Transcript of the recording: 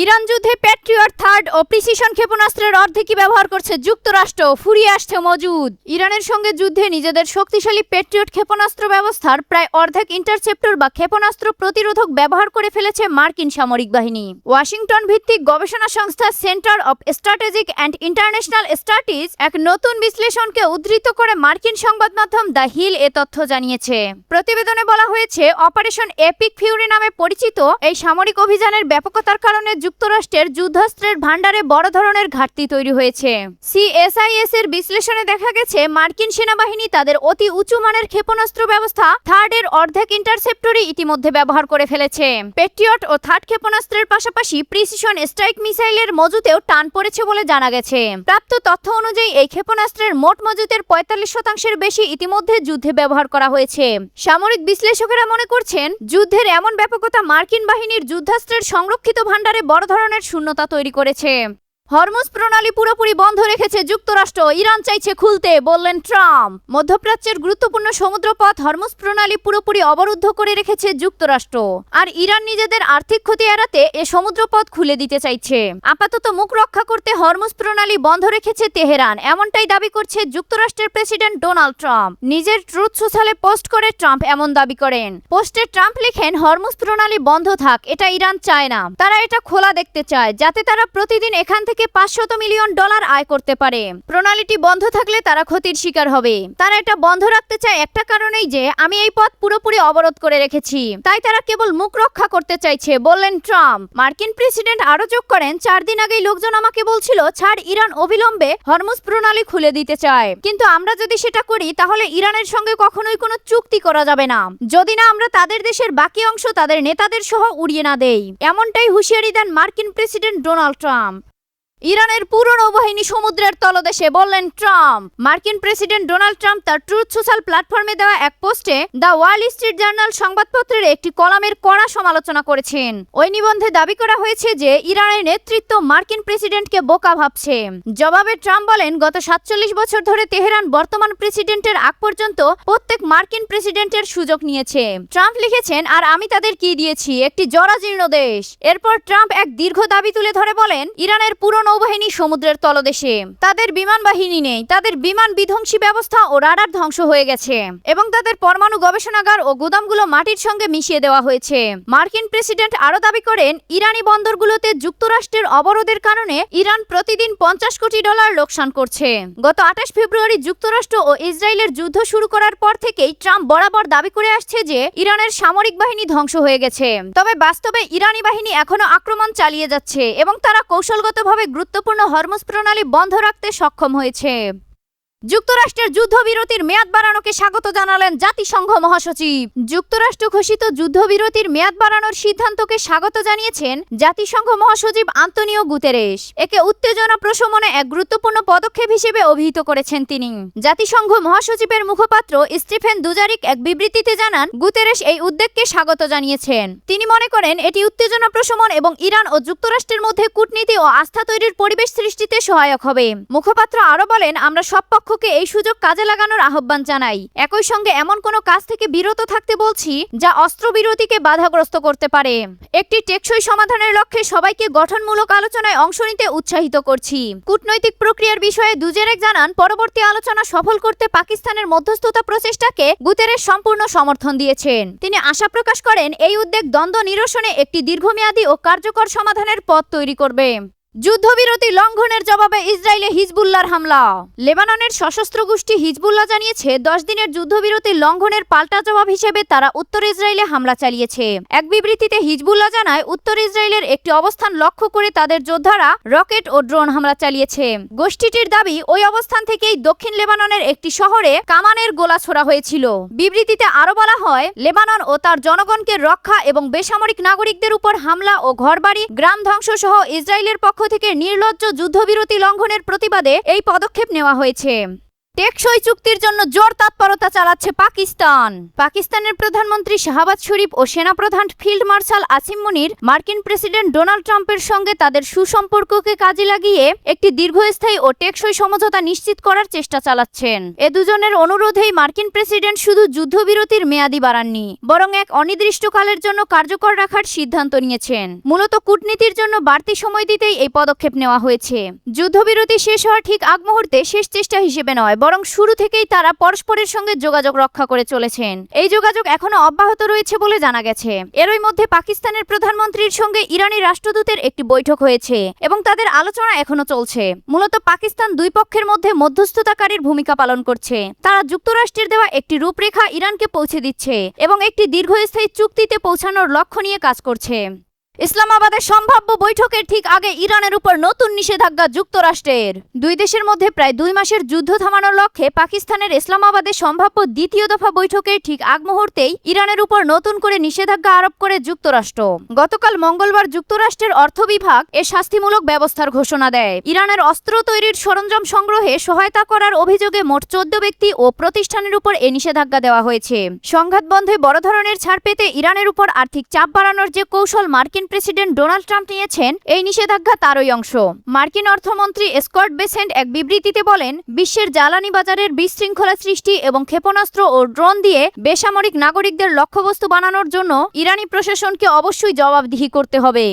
Iran যুদ্ধে Patriot third ও precision ক্ষেপণাস্ত্রের অর্ধেকই ব্যবহার করছে যুক্তরাষ্ট্র, ফুরিয়ে আসছে মজুদ। ইরানের সঙ্গে যুদ্ধে নিজেদের শক্তিশালী প্যাট্রিয়ট ক্ষেপণাস্ত্র ব্যবস্থার প্রায় অর্ধেক ইন্টারসেপ্টর বা ক্ষেপণাস্ত্র প্রতিরোধক ব্যবহার করে ফেলেছে মার্কিন সামরিক বাহিনী। ওয়াশিংটন ভিত্তিক গবেষণা সংস্থা centre of strategic and international studies এক নতুন বিশ্লেষণকে উদ্ধৃত করে মার্কিন সংবাদ মাধ্যম দ্য হিল এ তথ্য জানিয়েছে। প্রতিবেদনে বলা হয়েছে, অপারেশন এপিক ফিউরি নামে পরিচিত এই সামরিক অভিযানের ব্যাপকতার কারণে যুক্তরাষ্ট্রের যুদ্ধাস্ত্রের ভাণ্ডারে বড় ধরনের ঘাটতি তৈরি হয়েছে। সিএসআইএস এর বিশ্লেষণে দেখা গেছে, মার্কিন সেনাবাহিনী তাদের অতি উঁচু মানের ক্ষেপণাস্ত্র ব্যবস্থা থার্ড এর অর্ধেক ইন্টারসেপ্টরই ইতিমধ্যে ব্যবহার করে ফেলেছে। প্যাট্রিয়ট ও থার্ড ক্ষেপণাস্ত্রের পাশাপাশি প্রিসিশন স্ট্রাইক মিসাইলের মজুতেও টান পড়েছে বলে জানা গেছে। প্রাপ্ত তথ্য অনুযায়ী এই ক্ষেপণাস্ত্রের মোট মজুতের ৪৫% বেশি ইতিমধ্যে যুদ্ধে ব্যবহার করা হয়েছে। সামরিক বিশ্লেষকেরা মনে করছেন, যুদ্ধের এমন ব্যাপকতা মার্কিন বাহিনীর যুদ্ধাস্ত্রের সংরক্ষিত ভাণ্ডারে বড় ধরনের শূন্যতা তৈরি করেছে। হরমুজ প্রণালী পুরোপুরি বন্ধ রেখেছে যুক্তরাষ্ট্র, ইরান চাইছে খুলতে, বললেন ট্রাম্প। মধ্যপ্রাচ্যের গুরুত্বপূর্ণ সমুদ্রপথ হরমুজ প্রণালী পুরোপুরি অবরুদ্ধ করে রেখেছে যুক্তরাষ্ট্র, আর ইরান নিজেদের আর্থিক ক্ষতি এড়াতে এ সমুদ্রপথ খুলে দিতে চাইছে। আপাতত মুখ রক্ষা করতে হরমুজ প্রণালী বন্ধ রেখেছে তেহরান, এমনটাই দাবি করছে যুক্তরাষ্ট্রের প্রেসিডেন্ট ডোনাল্ড ট্রাম্প। নিজের ট্রুথ সোশ্যালে পোস্ট করে ট্রাম্প এমন দাবি করেন। পোস্টে ট্রাম্প লেখেন, হরমুজ প্রণালী বন্ধ থাক, এটা ইরান চায় না। তারা এটা খোলা দেখতে চায়, যাতে তারা প্রতিদিন এখান থেকে $500 মিলিয়ন আয় করতে পারে। প্রণালীটি বন্ধ থাকলে তারা ক্ষতির শিকার হবে। তারা এটা বন্ধ রাখতে চায় একটা কারণেই, যে আমি এই পথ পুরোপুরি অবরোধ করে রেখেছি, তাই তারা কেবল মুখ রক্ষা করতে চাইছে, বললেন ট্রাম্প। মার্কিন প্রেসিডেন্ট আরো যোগ করেন, 4 দিন আগেই লোকজন আমাকে বলছিল, ছাড়, ইরান অবিলম্বে হরমুজ প্রণালী খুলে দিতে চায়, কিন্তু আমরা যদি সেটা করি তাহলে ইরানের সঙ্গে কখনোই কোনো চুক্তি করা যাবে না, যদি না আমরা তাদের দেশের বাকি অংশ তাদের নেতাদের সহ উড়িয়ে না দেই। এমনটাই হুঁশিয়ারি দেন মার্কিন প্রেসিডেন্ট ডোনাল্ড ট্রাম্প। ইরানের পুরো নৌবাহিনী সমুদ্রের তলদেশে, বললেন ট্রাম্প। মার্কিন প্রেসিডেন্ট ডোনাল্ড ট্রাম্প তার ট্রুথ সোশ্যাল প্ল্যাটফর্মে দেওয়া এক পোস্টে দ্য ওয়াল স্ট্রিট জার্নাল সংবাদপত্রের একটি কলামের কড়া সমালোচনা করেছেন। ওই নিবন্ধে দাবি করা হয়েছে যে ইরানের নেতৃত্ব মার্কিন প্রেসিডেন্টকে বোকা ভাবছে। জবাবে ট্রাম্প বলেন, গত 47 বছর ধরে তেহরান বর্তমান প্রেসিডেন্টের আগ পর্যন্ত প্রত্যেক মার্কিন প্রেসিডেন্টের সুযোগ নিয়েছে। ট্রাম্প লিখেছেন, আর আমি তাদের কি দিয়েছি? একটি জরাজীর্ণ দেশ। এরপর ট্রাম্প এক দীর্ঘ দাবি তুলে ধরে বলেন, ইরানের পুরো নৌবাহিনী সমুদ্রের তলদেশে, তাদের বিমান বাহিনী নেই, তাদের বিমান বিধ্বংসী ব্যবস্থা ও রাডার ধ্বংস হয়ে গেছে, এবং তাদের পরমাণু গবেষণাগার ও গুদামগুলো মাটির সঙ্গে মিশিয়ে দেওয়া হয়েছে। মার্কিন প্রেসিডেন্ট আরো দাবি করেন, ইরানি বন্দরগুলোতে যুক্তরাষ্ট্রের অবরোধের কারণে ইরান প্রতিদিন $50 কোটি লোকসান করছে। গত 28 ফেব্রুয়ারি যুক্তরাষ্ট্র ও ইসরায়েলের যুদ্ধ শুরু করার পর থেকেই ট্রাম্প বরাবর দাবি করে আসছে যে ইরানের সামরিক বাহিনী ধ্বংস হয়ে গেছে। তবে বাস্তবে ইরানি বাহিনী এখনো আক্রমণ চালিয়ে যাচ্ছে, এবং তারা কৌশলগতভাবে গুরুত্বপূর্ণ হরমুজ প্রণালী বন্ধ রাখতে সক্ষম হয়েছে। যুক্তরাষ্ট্রের যুদ্ধবিরতির মেয়াদ বাড়ানোকে স্বাগত জানালেন জাতিসংঘ মহাসচিব। যুক্তরাষ্ট্র ঘোষিত যুদ্ধবিরতির মেয়াদ বাড়ানোর সিদ্ধান্তকে স্বাগত জানিয়েছেন জাতিসংঘ মহাসচিব আন্তোনিও গুতেরেস। একে উত্তেজনা প্রশমনে এক গুরুত্বপূর্ণ পদক্ষেপ হিসেবে অভিহিত করেছেন তিনি। জাতিসংঘ মহাসচিবের মুখপাত্র স্টিফেন দুজারিক এক বিবৃতিতে জানান, গুতেরেস এই উদ্যোগকে স্বাগত জানিয়েছেন। তিনি মনে করেন এটি উত্তেজনা প্রশমন এবং ইরান ও যুক্তরাষ্ট্রের মধ্যে কূটনীতি ও আস্থা তৈরির পরিবেশ সৃষ্টিতে সহায়ক হবে। মুখপাত্র আরো বলেন, আমরা সব এই সুযোগ কাজে লাগানোর আহ্বান জানাই। একই সঙ্গে এমন কোনো কাজ থেকে বিরত থাকতে বলছি যা অস্ত্রবিরতিকে বাধাগ্রস্ত করতে পারে। একটি টেকসই সমাধানের লক্ষ্যে সবাইকে গঠনমূলক আলোচনায় অংশ নিতে উৎসাহিত করছি। কূটনৈতিক প্রক্রিয়ার বিষয়ে দুজারেক জানান, পরবর্তী আলোচনা সফল করতে পাকিস্তানের মধ্যস্থতা প্রচেষ্টাকে গুতেরেস সম্পূর্ণ সমর্থন দিয়েছেন। তিনি আশা প্রকাশ করেন, এই উদ্যোগ দ্বন্দ্ব নিরসনে একটি দীর্ঘমেয়াদী ও কার্যকর সমাধানের পথ তৈরি করবে। যুদ্ধবিরতি লঙ্ঘনের জবাবে ইসরায়েলে হিজবুল্লাহর হামলা। লেবাননের সশস্ত্র গোষ্ঠী হিজবুল্লাহ জানিয়েছে, 10 দিনের যুদ্ধবিরতি লঙ্ঘনের পাল্টা জবাব হিসেবে তারা উত্তর ইসরায়েলে হামলা চালিয়েছে। এক বিবৃতিতে হিজবুল্লাহ জানায়, উত্তর ইসরায়েলের একটি অবস্থান লক্ষ্য করে তাদের যোদ্ধারা রকেট ও ড্রোন হামলা চালিয়েছে। গোষ্ঠীটির দাবি, ওই অবস্থান থেকেই দক্ষিণ লেবাননের একটি শহরে কামানের গোলা ছোড়া হয়েছিল। বিবৃতিতে আরো বলা হয়, লেবানন ও তার জনগণকে রক্ষা এবং বেসামরিক নাগরিকদের উপর হামলা ও ঘরবাড়ি, গ্রাম ধ্বংস সহ ইসরায়েলের পক্ষ থেকে নির্লজ্জ যুদ্ধবিরতি লঙ্ঘনের প্রতিবাদে এই পদক্ষেপ নেওয়া হয়েছে। টেকসই চুক্তির জন্য জোর তৎপরতা চালাচ্ছে পাকিস্তানের প্রধানমন্ত্রী শাহবাজ শরীফ ও সেনাপ্রধান ফিল্ড মার্শাল আসিম মুনির মার্কিন প্রেসিডেন্ট ডোনাল্ড ট্রাম্পের সঙ্গে তাদের সুসম্পর্ককে কাজে লাগিয়ে একটি দীর্ঘস্থায়ী ও টেকসই সমঝোতা নিশ্চিত করার চেষ্টা চালাচ্ছেন। এ দুজনের অনুরোধেই মার্কিন প্রেসিডেন্ট শুধু যুদ্ধবিরতির মেয়াদি বাড়াননি, বরং এক অনির্দিষ্টকালের জন্য কার্যকর রাখার সিদ্ধান্ত নিয়েছেন। মূলত কূটনীতির জন্য বাড়তি সময় দিতেই এই পদক্ষেপ নেওয়া হয়েছে। যুদ্ধবিরতি শেষ হওয়ার ঠিক আগ মুহূর্তে শেষ চেষ্টা হিসেবে নয়, বরং শুরু থেকেই তারা পরস্পরের সঙ্গে যোগাযোগ রক্ষা করে চলেছেন। এই যোগাযোগ এখনো অব্যাহত রয়েছে বলে জানা গেছে। এরই মধ্যে পাকিস্তানের প্রধানমন্ত্রীর সঙ্গে ইরানি রাষ্ট্রদূতের একটি বৈঠক হয়েছে এবং তাদের আলোচনা এখনো চলছে। মূলত পাকিস্তান দুই পক্ষের মধ্যে মধ্যস্থতাকারীর ভূমিকা পালন করছে। তারা যুক্তরাষ্ট্রের দেওয়া একটি রূপরেখা ইরানকে পৌঁছে দিচ্ছে এবং একটি দীর্ঘস্থায়ী চুক্তিতে পৌঁছানোর লক্ষ্য নিয়ে কাজ করছে। ইসলামাবাদের সম্ভাব্য বৈঠকের ঠিক আগে ইরানের উপর নতুন নিষেধাজ্ঞা যুক্তরাষ্ট্রের। দুই দেশের মধ্যে প্রায় 2 মাসের যুদ্ধ থামানোর লক্ষ্যে পাকিস্তানের ইসলামাবাদে সম্ভাব্য দ্বিতীয় দফা বৈঠকের ঠিক আগ মুহূর্তেই ইরানের উপর নতুন করে নিষেধাজ্ঞা আরোপ করে যুক্তরাষ্ট্র। গতকাল মঙ্গলবার যুক্তরাষ্ট্রের অর্থ বিভাগ এ শাস্তিমূলক ব্যবস্থার ঘোষণা দেয়। ইরানের অস্ত্র তৈরির সরঞ্জাম সংগ্রহে সহায়তা করার অভিযোগে মোট 14 ব্যক্তি ও প্রতিষ্ঠানের উপর এ নিষেধাজ্ঞা দেওয়া হয়েছে। সংঘাত বন্ধে বড় ধরনের ছাড় পেতে ইরানের উপর আর্থিক চাপ বাড়ানোর যে কৌশল মার্কিন প্রেসিডেন্ট ডোনাল্ড ট্রাম্প নিয়েছেন, এই নিষেধাজ্ঞা তারই অংশ। মার্কিন অর্থমন্ত্রী স্কট বেসেন্ট এক বিবৃতিতে বলেন, বিশ্বের জ্বালানি বাজারের বিশৃঙ্খলা সৃষ্টি এবং ক্ষেপণাস্ত্র ও ড্রোন দিয়ে বেসামরিক নাগরিকদের লক্ষ্যবস্তু বানানোর জন্য ইরানি প্রশাসনকে অবশ্যই জবাবদিহি করতে হবে।